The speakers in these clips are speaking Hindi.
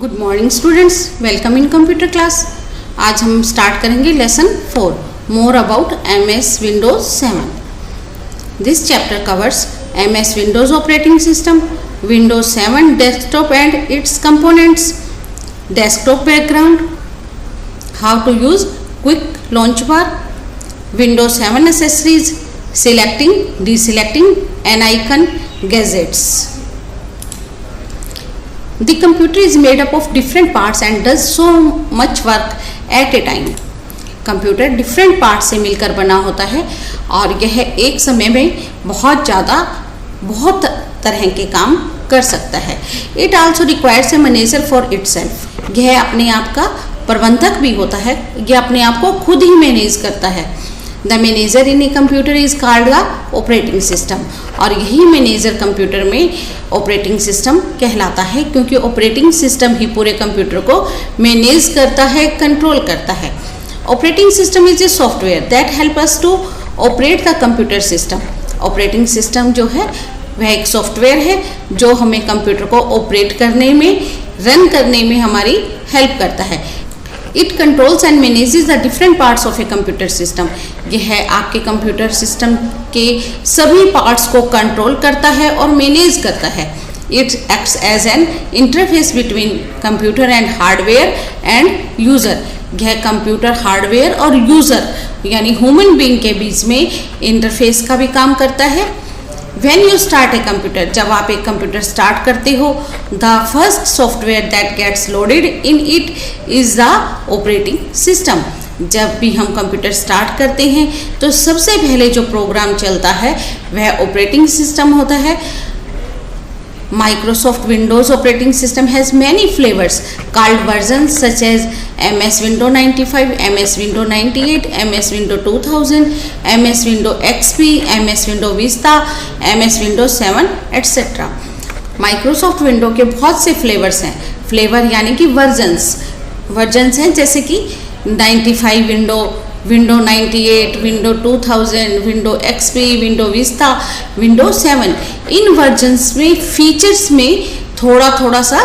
Good morning students, welcome in computer class. आज हम स्टार्ट करेंगे lesson 4 more about MS Windows 7। This chapter covers MS Windows operating system, Windows 7 desktop and its components, desktop background, how to use quick launch bar, Windows 7 accessories, selecting, deselecting an icon, gadgets. The computer is made up of different parts and does so much work at a time. Computer different part से मिलकर बना होता है और यह एक समय में बहुत तरह के काम कर सकता है। It also requires a manager for itself. यह अपने आप का प्रबंधक भी होता है, यह अपने आप को खुद ही मैनेज करता है। The manager in a computer is called the operating system. और यही मैनेजर कंप्यूटर में ऑपरेटिंग सिस्टम कहलाता है, क्योंकि ऑपरेटिंग सिस्टम ही पूरे कंप्यूटर को मैनेज करता है, कंट्रोल करता है। Operating system is a software that help us to operate the computer system. Operating system जो है वह एक सॉफ्टवेयर है जो हमें कंप्यूटर को ऑपरेट करने में, रन करने में हमारी हेल्प करता है। It controls and manages the different parts of a computer system. यह आपके कंप्यूटर सिस्टम के सभी पार्ट्स को कंट्रोल करता है और मैनेज करता है। It acts as an interface between computer and hardware and user. यह कंप्यूटर, हार्डवेयर और यूज़र यानी ह्यूमन बीइंग के बीच में इंटरफेस का भी काम करता है। When you start a computer, जब आप एक कंप्यूटर स्टार्ट करते हो, the first software that gets loaded in it is the operating system. जब भी हम कंप्यूटर स्टार्ट करते हैं तो सबसे पहले जो प्रोग्राम चलता है वह ऑपरेटिंग सिस्टम होता है। Microsoft Windows operating system has many flavors called versions such as MS Windows 95, MS Windows 98, MS Windows 2000, MS Windows XP, MS Windows Vista, MS Windows 7 etc. Microsoft Windows के बहुत से फ्लेवर्स हैं। फ्लेवर यानी कि वर्जन्स हैं, जैसे कि 95 window 98, window 2000, window XP, window vista, window 7। इन वर्जन्स में फीचर्स में थोड़ा सा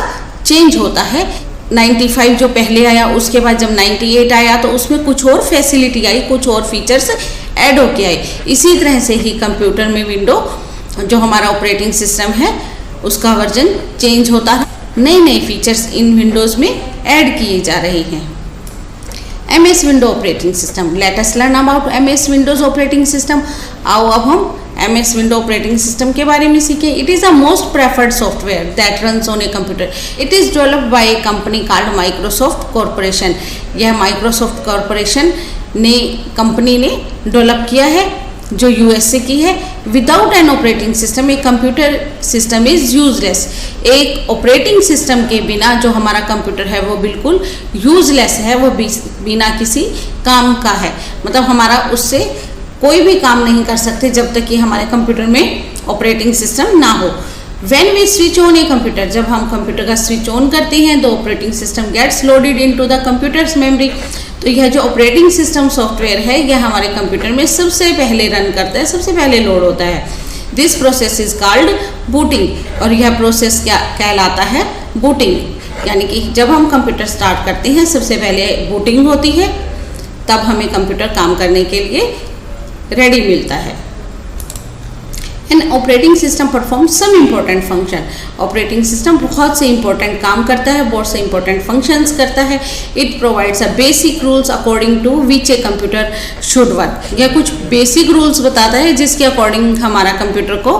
चेंज होता है। 95 जो पहले आया, उसके बाद जब 98 आया तो उसमें कुछ और फैसिलिटी आई, कुछ और फीचर्स ऐड होके आए। इसी तरह से ही कंप्यूटर में विंडो जो हमारा ऑपरेटिंग सिस्टम है उसका वर्जन चेंज होता है, नए फीचर्स इन विंडोज़ में ऐड किए जा रहे हैं। MS Windows operating system, late us learn about MS Windows operating system. आओ अब हम MS Windows ऑपरेटिंग सिस्टम के बारे में सीखें। It is a most preferred software that runs on a computer. It is developed by A company called Microsoft corporation. यह माइक्रोसॉफ्ट कॉरपोरेशन कंपनी ने डेवलप किया है, जो USA की है। Without an operating system a computer system is useless. एक ऑपरेटिंग सिस्टम के बिना जो हमारा कंप्यूटर है वो बिल्कुल यूजलेस है, वो बिना किसी काम का है। मतलब हमारा उससे कोई भी काम नहीं कर सकते जब तक कि हमारे कंप्यूटर में ऑपरेटिंग सिस्टम ना हो। When we switch on a computer, जब हम कंप्यूटर का स्विच ऑन करते हैं तो operating system gets loaded into the computer's memory. तो यह जो ऑपरेटिंग सिस्टम सॉफ्टवेयर है यह हमारे कंप्यूटर में सबसे पहले रन करता है, सबसे पहले लोड होता है। This process is called booting. और यह प्रोसेस क्या कहलाता है? बूटिंग। यानी कि जब हम कंप्यूटर स्टार्ट करते हैं सबसे पहले बूटिंग होती है, तब हमें कंप्यूटर काम करने के लिए रेडी मिलता है। An operating system perform some important function. Operating system बहुत से इंपॉर्टेंट काम करता है, बहुत से इंपॉर्टेंट फंक्शंस करता है। It provides a basic rules according to which a computer should work. यह कुछ बेसिक रूल्स बताता है जिसके अकॉर्डिंग हमारा कंप्यूटर को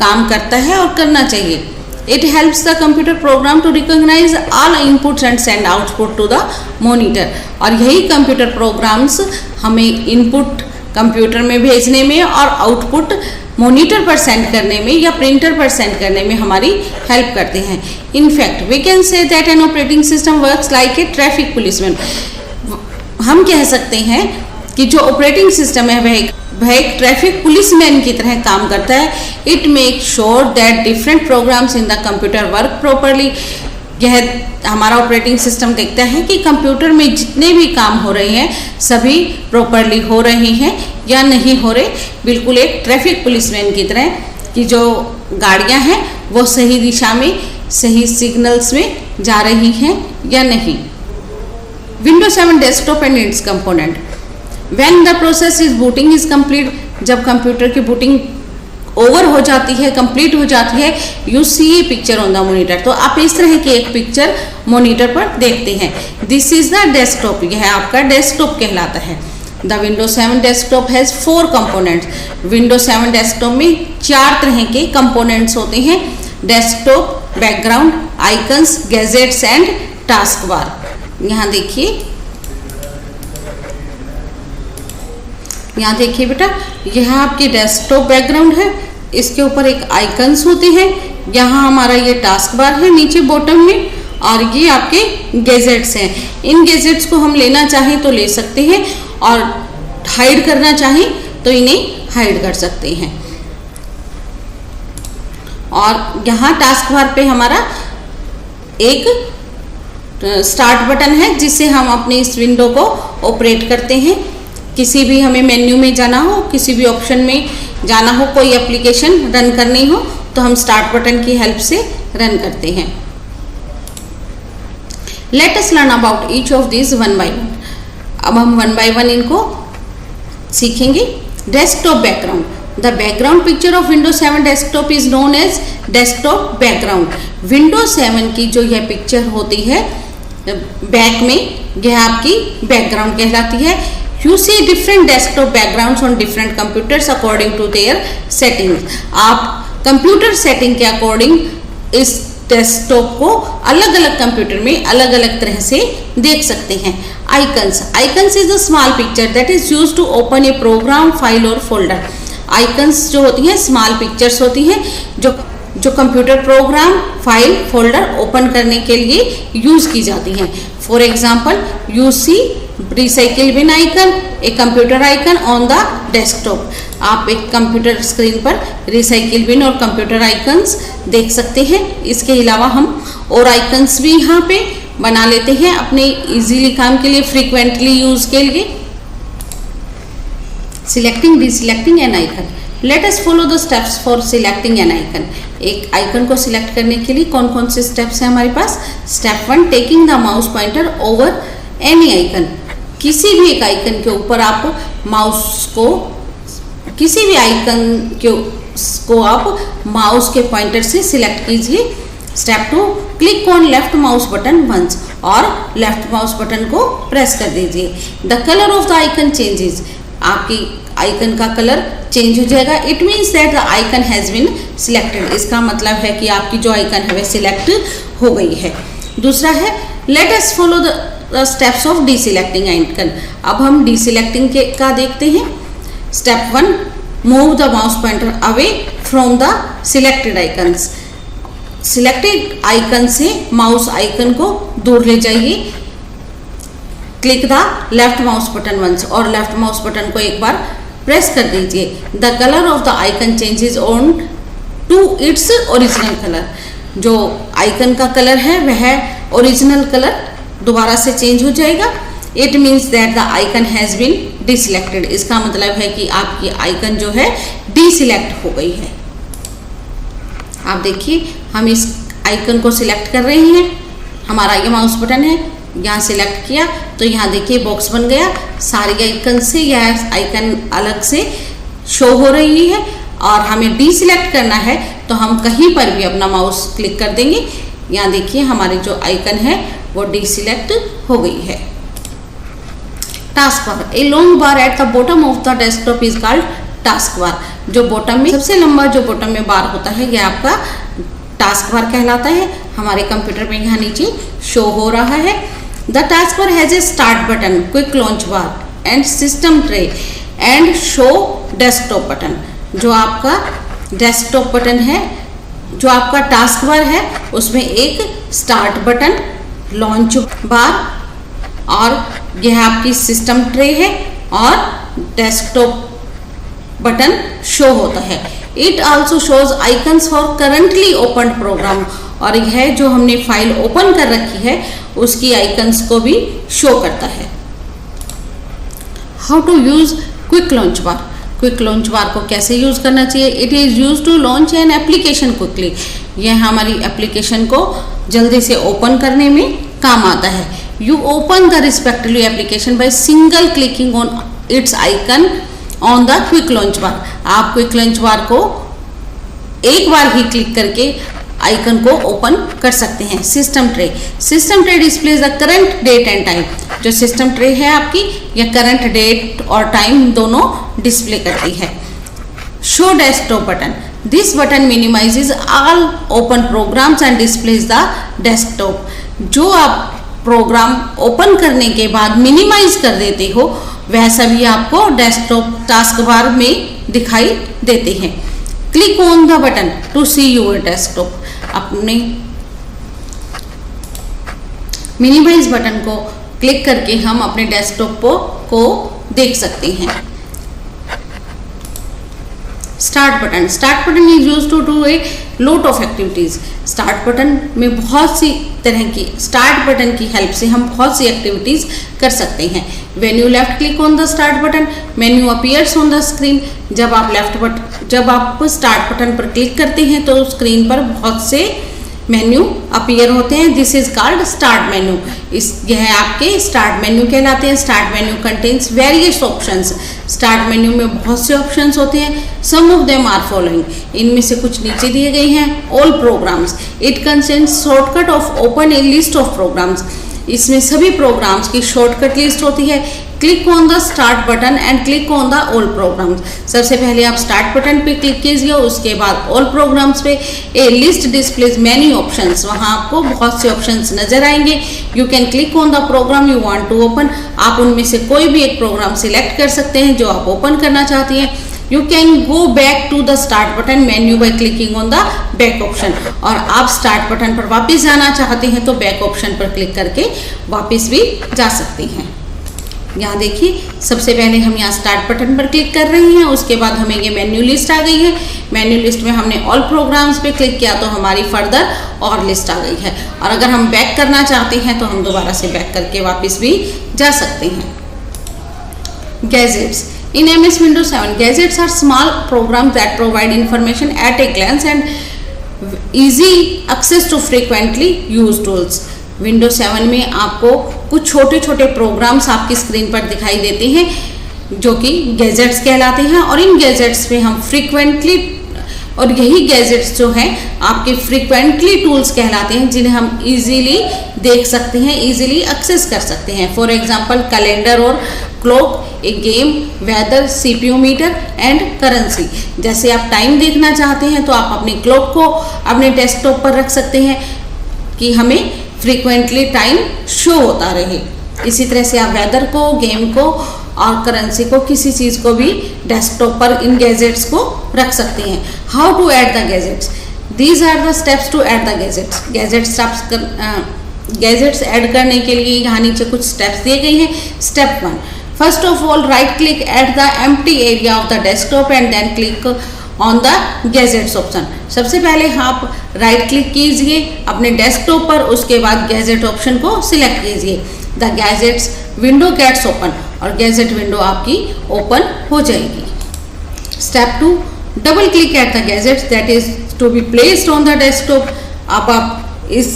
काम करता है और करना चाहिए। It helps the computer program to recognise all inputs and send output to the monitor. और यही कंप्यूटर प्रोग्राम्स हमें इनपुट कंप्यूटर में भेजने में और आउटपुट मॉनिटर पर सेंड करने में या प्रिंटर पर सेंड करने में हमारी हेल्प करते हैं। In fact we can say that an operating system works like a traffic policeman. हम कह सकते हैं कि जो ऑपरेटिंग सिस्टम है वह एक ट्रैफिक पुलिसमैन की तरह काम करता है। It make sure that different programs in the computer work properly. यह हमारा ऑपरेटिंग सिस्टम देखता है कि कंप्यूटर में जितने भी काम हो रहे हैं सभी प्रॉपरली हो रहे हैं या नहीं हो रहे। बिल्कुल एक ट्रैफिक पुलिसमैन की तरह कि जो गाड़ियां हैं वो सही दिशा में, सही सिग्नल्स में जा रही हैं या नहीं। Windows 7 desktop and its component. When the process is booting is complete, जब कंप्यूटर की बूटिंग ओवर हो जाती है, कंप्लीट हो जाती है, you see a picture on the monitor. तो आप इस तरह की एक पिक्चर मॉनिटर पर देखते हैं। दिस इज द डेस्कटॉप, यह आपका डेस्कटॉप कहलाता है। The Windows 7 desktop has 4 components. Windows 7 desktop में 4 तरह के कंपोनेंट्स होते हैं। Desktop, background, icons, gadgets and task bar. यहाँ देखिए, यहाँ देखिए बेटा, यह आपकी डेस्कटॉप बैकग्राउंड है, इसके ऊपर एक आइकन्स होते हैं, यहाँ हमारा ये टास्क बार है नीचे बॉटम में, और ये आपके गैजेट्स हैं। इन गैजेट्स को हम लेना चाहें तो ले सकते हैं और हाइड करना चाहें तो इन्हें हाइड कर सकते हैं। और यहाँ टास्क बार पे हमारा एक स्टार्ट बटन है जिससे हम अपने इस विंडो को ऑपरेट करते हैं। किसी भी हमें मेन्यू में जाना हो, किसी भी ऑप्शन में जाना हो, कोई एप्लीकेशन रन करनी हो तो हम स्टार्ट बटन की हेल्प से रन करते हैं। Let us learn about each of this one by one. अब हम वन बाय वन इनको सीखेंगे। Desktop background. The background picture of Windows 7 desktop is known as desktop background. Windows 7 की जो यह पिक्चर होती है बैक में, यह आपकी बैकग्राउंड कहलाती है। You see different desktop backgrounds on different computers according to their settings. आप कंप्यूटर सेटिंग के अकॉर्डिंग इस डेस्कटॉप को अलग अलग कंप्यूटर में अलग अलग तरह से देख सकते हैं। Icons. Icons is a small picture that is used to open a program, file or folder. Icons जो होती हैं स्मॉल पिक्चर्स होती हैं जो computer program, file, folder open करने के लिए यूज की जाती हैं। For example, you see recycle bin icon, एक computer icon on the desktop. आप एक कंप्यूटर स्क्रीन पर रिसाइकिल बिन और कंप्यूटर आइकन्स देख सकते हैं। इसके अलावा हम और आइकन्स भी यहाँ पे बना लेते हैं अपने इजीली काम के लिए, फ्रीक्वेंटली यूज के लिए। Selecting, deselecting an icon. Let us follow the steps for selecting an icon. एक आइकन को सिलेक्ट करने के लिए कौन कौन से स्टेप्स हैं हमारे पास। Step 1, taking the mouse pointer over any icon. किसी भी एक आइकन के ऊपर आप माउस को, किसी भी आइकन को आप माउस के पॉइंटर से सिलेक्ट कीजिए। Step 2, click on left mouse button once, और लेफ्ट माउस बटन को प्रेस कर दीजिए। The colour of the icon changes. आपकी आइकन का कलर चेंज हो जाएगा। It means that the icon has been selected. इसका मतलब है कि आपकी जो आइकन है वह सिलेक्ट हो गई है। दूसरा है, let us follow the steps of deselecting icon. अब हम डीसिलेक्टिंग का देखते हैं। Step 1, move the mouse pointer away from the selected icons. Selected icon से माउस आइकन को दूर ले जाइए। Click the left mouse button once, और लेफ्ट माउस बटन को एक बार प्रेस कर दीजिए। The colour of the icon changes on to its original colour. जो आइकन का कलर है वह ओरिजिनल कलर दोबारा से चेंज हो जाएगा। It means that the icon has been deselected. इसका मतलब है कि आपकी आइकन जो है डीसिलेक्ट हो गई है। आप देखिए, हम इस आइकन को सिलेक्ट कर रहे हैं। हमारा ये माउस बटन है, यहाँ सिलेक्ट किया तो यहाँ देखिए बॉक्स बन गया। सारी आइकन से यह आइकन अलग से शो हो रही है, और हमें डीसिलेक्ट करना है तो हम कहीं पर भी अपना माउस क्लिक कर देंगे। यहाँ देखिए हमारी जो आइकन है वो डीसिलेक्ट हो गई है। Task bar. A long bar at the bottom of the desktop is called task bar. जो बॉटम में सबसे लंबा जो बॉटम में बार होता है यह आपका टास्क बार कहलाता है। हमारे कंप्यूटर में यहाँ नीचे शो हो रहा है। The task bar has a start button, quick launch bar and system tray and show desktop button. जो आपका डेस्कटॉप बटन है, जो आपका टास्क बार है, उसमें एक स्टार्ट बटन, लॉन्च बार, और यह आपकी सिस्टम ट्रे है, और डेस्कटॉप बटन शो होता है। It also shows icons for currently open program. और यह जो हमने फाइल ओपन कर रखी है उसकी आइकन्स को भी शो करता है। How to use quick launch bar. Quick launch bar को कैसे यूज करना चाहिए। It is use to launch an application quickly. यह हमारी एप्लीकेशन को जल्दी से ओपन करने में काम आता है। You open the respective application by single clicking on its icon on the quick launch bar. आप क्विक लॉन्च बार को एक बार ही क्लिक करके आइकन को ओपन कर सकते हैं। System tray displays the current date and time. जो सिस्टम ट्रे है आपकी, यह करंट डेट और टाइम दोनों डिस्प्ले करती है। Show desktop button, this button minimises all open programs and displays the desktop. जो आप प्रोग्राम ओपन करने के बाद मिनिमाइज कर देते हो वह सभी आपको डेस्कटॉप टास्क बार में दिखाई देते हैं। Click on the button to see your desktop. अपने मिनिमाइज बटन को क्लिक करके हम अपने डेस्कटॉप को देख सकते हैं। Start button is used to do a lot of activities. Start button में बहुत सी तरह की स्टार्ट बटन की हेल्प से हम बहुत सी एक्टिविटीज कर सकते हैं। When you left click on the start button, menu appears on the screen. जब आप स्टार्ट बटन पर क्लिक करते हैं तो स्क्रीन पर बहुत से मेन्यू अपीयर होते हैं। This is called start menu. यह आपके स्टार्ट मेन्यू कहलाते हैं। Start menu contains various options. Start menu में बहुत से ऑप्शंस होते हैं। Some of them are following, इनमें से कुछ नीचे दिए गए हैं। All programs, it contains shortcut of open a list of programs. इसमें सभी प्रोग्राम्स की शॉर्टकट लिस्ट होती है। Click on the start button and click on the all programmes. सबसे पहले आप स्टार्ट बटन पे क्लिक कीजिए, उसके बाद ऑल प्रोग्राम्स पे। A list displays many options, वहाँ आपको बहुत से ऑप्शंस नजर आएंगे। You can click on the program you want to open. आप उनमें से कोई भी एक प्रोग्राम सिलेक्ट कर सकते हैं जो आप ओपन करना चाहती हैं। You can go back to the start button menu by clicking on the back option. और आप स्टार्ट बटन पर वापस जाना चाहते हैं तो बैक ऑप्शन पर क्लिक करके वापस भी जा सकते हैं। यहाँ देखिए, सबसे पहले हम यहाँ स्टार्ट बटन पर क्लिक कर रहे हैं, उसके बाद हमें ये मेन्यू लिस्ट आ गई है। मेन्यू लिस्ट में हमने ऑल प्रोग्राम्स पे क्लिक किया तो हमारी फर्दर और लिस्ट आ गई है। और अगर हम बैक करना चाहते हैं तो हम दोबारा से बैक करके वापस भी जा सकते हैं। Gadgets in MS Windows 7, gadgets are small programs that provide information at a glance and easy access to frequently used tools. Windows 7 में आपको कुछ छोटे छोटे प्रोग्राम्स आपकी स्क्रीन पर दिखाई देते हैं जो कि गैजेट्स कहलाते हैं। और इन गैजेट्स में हम फ्रीक्वेंटली, और यही गैजेट्स जो हैं आपके फ्रीक्वेंटली टूल्स कहलाते हैं जिन्हें हम इजीली देख सकते हैं, इजीली एक्सेस कर सकते हैं। फॉर एग्जांपल कैलेंडर और clock, a game, weather, CPU meter and currency. जैसे आप टाइम देखना चाहते हैं तो आप अपनी क्लॉक को अपने डेस्कटॉप पर रख सकते हैं कि हमें फ्रीक्वेंटली टाइम शो होता रहे। इसी तरह से आप वेदर को, गेम को और करेंसी को, किसी चीज़ को भी डेस्कटॉप पर इन गैजेट्स को रख सकते हैं। How to add the gadgets, these are the steps to add the gadgets. Gadgets add करने के लिए यहाँ नीचे कुछ स्टेप्स दिए गए हैं। Step 1, first of all right click at the empty area of the desktop and then click on the gadgets option. सबसे पहले आप राइट क्लिक कीजिए अपने डेस्कटॉप पर, उसके बाद गैजेट ऑप्शन को सिलेक्ट कीजिए। The gadgets window gets open, और गैजेट विंडो आपकी ओपन हो जाएगी। Step 2, double click at the gadgets that is to be placed on the desktop. आप इस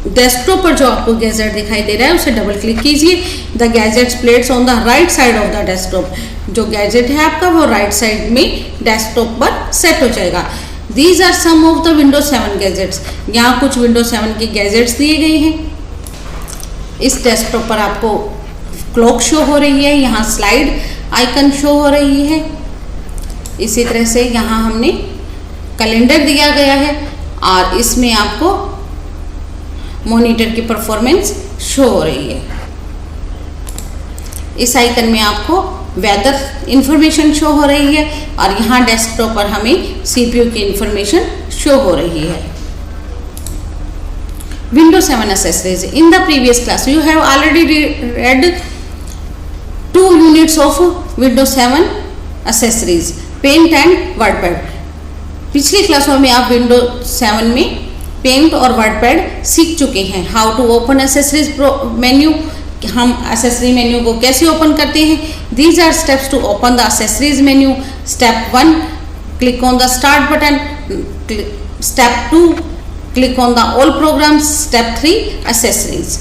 डेस्कटॉप पर जो आपको गैजेट दिखाई दे रहा है उसे डबल क्लिक कीजिए। The gadgets plates on the right side of the desktop. जो गैजेट है आपका वो राइट साइड में डेस्कटॉप पर सेट हो जाएगा। These are some of the Windows 7 gadgets. यहाँ कुछ विंडोज 7 के गैजेट्स दिए गए हैं। इस डेस्कटॉप पर आपको क्लॉक शो हो रही है, यहाँ स्लाइड आइकन शो हो रही है। इसी तरह से यहाँ हमने कैलेंडर दिया गया है और इसमें आपको मॉनिटर की परफॉर्मेंस शो हो रही है। इस आइकन में आपको वेदर इंफॉर्मेशन शो हो रही है और यहाँ डेस्कटॉप पर हमें CPU की इंफॉर्मेशन शो हो रही है। Windows 7 accessories. In the previous class, you have already read 2 units of Windows 7 accessories, Paint and WordPad. पिछली क्लासों में आप Windows 7 में पेंट और वर्डपैड सीख चुके हैं। How to open accessories menu, हम एसेसरी मेन्यू को कैसे ओपन करते हैं। These are steps to open the accessories menu. Step 1, click on the start button. Step 2, click on the all programs. Step 3 accessories.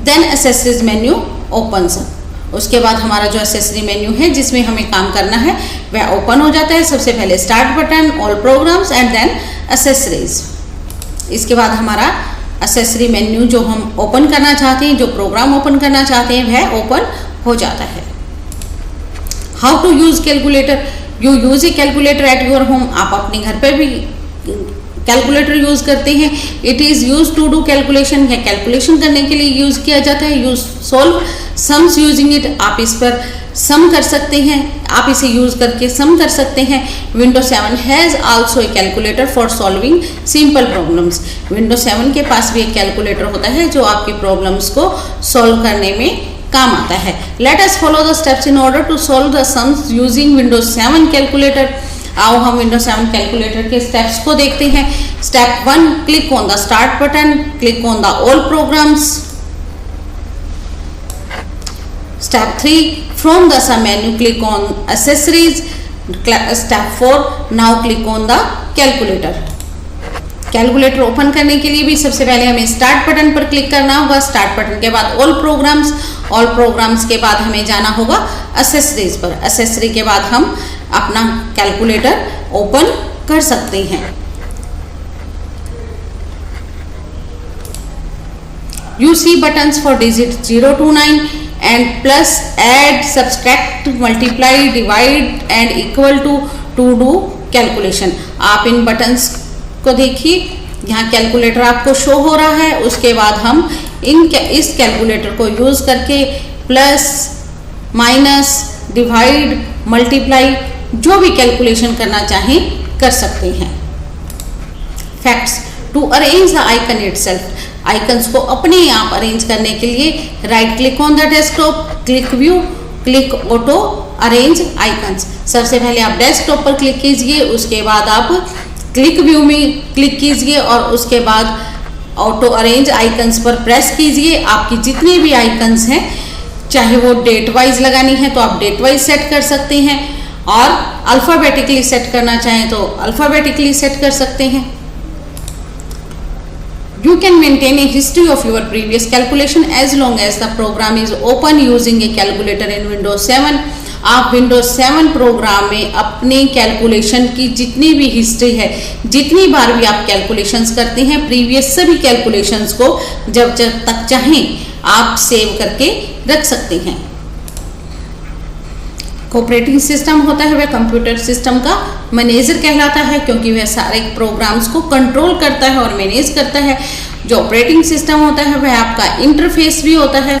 Then accessories menu opens up. उसके बाद हमारा जो एक्सेसरी मेन्यू है जिसमें हमें काम करना है वह ओपन हो जाता है। सबसे पहले start button, all programs and then accessories. इसके बाद हमारा एक्सेसरी मेन्यू जो हम ओपन करना चाहते हैं, जो प्रोग्राम ओपन करना चाहते हैं वह ओपन हो जाता है। How to use calculator? You use a calculator at your home. आप अपने घर पर भी कैलकुलेटर यूज करते हैं। It is use to do calculation है, कैलकुलेशन करने के लिए यूज किया जाता है। Use solve sums using it. आप इस पर सम कर सकते हैं, आप इसे यूज करके सम कर सकते हैं। Windows 7 has also a calculator for solving simple problems. Windows 7 के पास भी एक कैलकुलेटर होता है जो आपकी प्रॉब्लम्स को सॉल्व करने में काम आता है। Let us follow the steps in order to solve the sums using Windows 7 calculator. आओ हम विंडोज 7 कैलकुलेटर के स्टेप्स को देखते हैं। Step 1, click on the start button, click on the all programmes. Step 3, from the sub menu click on accessories. Step 4, now click on the calculator. Calculator open करने के लिए भी सबसे पहले हमें स्टार्ट बटन पर क्लिक करना होगा। स्टार्ट बटन के बाद ऑल प्रोग्राम्स, ऑल प्रोग्राम्स के बाद हमें जाना होगा एक्सेसरीज पर। एक्सेसरी के बाद हम अपना कैलकुलेटर ओपन कर सकते हैं। You see buttons for digits 0 to 9 and plus, add, subtract, multiply, divide and equal to do calculation। आप इन बटन्स को देखिए, यहाँ कैलकुलेटर आपको शो हो रहा है। उसके बाद हम इस कैलकुलेटर को यूज करके प्लस, माइनस, डिवाइड, मल्टीप्लाई जो भी कैलकुलेशन करना चाहें कर सकते हैं। Facts, to arrange the icon itself. Icons को अपने आप अरेंज करने के लिए right click on the desktop, click view, click auto arrange icons. सबसे पहले आप डेस्कटॉप पर क्लिक कीजिए, उसके बाद आप क्लिक व्यू में क्लिक कीजिए और उसके बाद ऑटो अरेंज आइकन्स पर प्रेस कीजिए। आपकी जितनी भी आइकन्स हैं, चाहे वो डेट वाइज लगानी है तो आप डेट वाइज सेट कर सकते हैं और अल्फ़ाबेटिकली सेट करना चाहें तो अल्फ़ाबेटिकली सेट कर सकते हैं। You can maintain a history of your previous calculation as long as the program is open using a calculator in Windows 7। आप Windows 7 प्रोग्राम में अपने कैलकुलेशन की जितनी भी हिस्ट्री है, जितनी बार भी आप कैलकुलेशंस करते हैं, प्रीवियस सभी कैलकुलेशंस को जब तक चाहें आप सेव करके रख सकते हैं। ऑपरेटिंग सिस्टम होता है वह कंप्यूटर सिस्टम का मैनेजर कहलाता है, क्योंकि वह सारे प्रोग्राम्स को कंट्रोल करता है और मैनेज करता है। जो ऑपरेटिंग सिस्टम होता है वह आपका इंटरफेस भी होता है।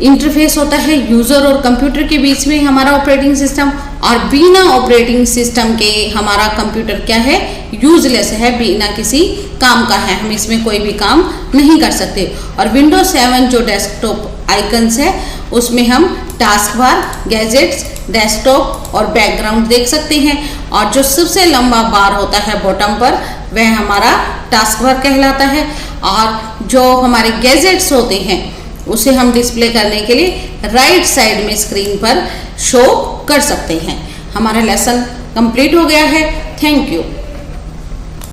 इंटरफेस होता है यूजर और कंप्यूटर के बीच में हमारा ऑपरेटिंग सिस्टम, और बिना ऑपरेटिंग सिस्टम के हमारा कंप्यूटर क्या है, यूजलेस है, बिना किसी काम का है, हम इसमें कोई भी काम नहीं कर सकते। और विंडोज 7 जो डेस्कटॉप आइकन्स है उसमें हम टास्क बार, गैजेट्स, डेस्कटॉप और बैकग्राउंड देख सकते हैं। और जो सबसे लंबा बार होता है बॉटम पर वह हमारा टास्क बार कहलाता है। और जो हमारे गैजेट्स होते हैं उसे हम डिस्प्ले करने के लिए राइट साइड में स्क्रीन पर शो कर सकते हैं। हमारा लेसन कंप्लीट हो गया है। Thank you.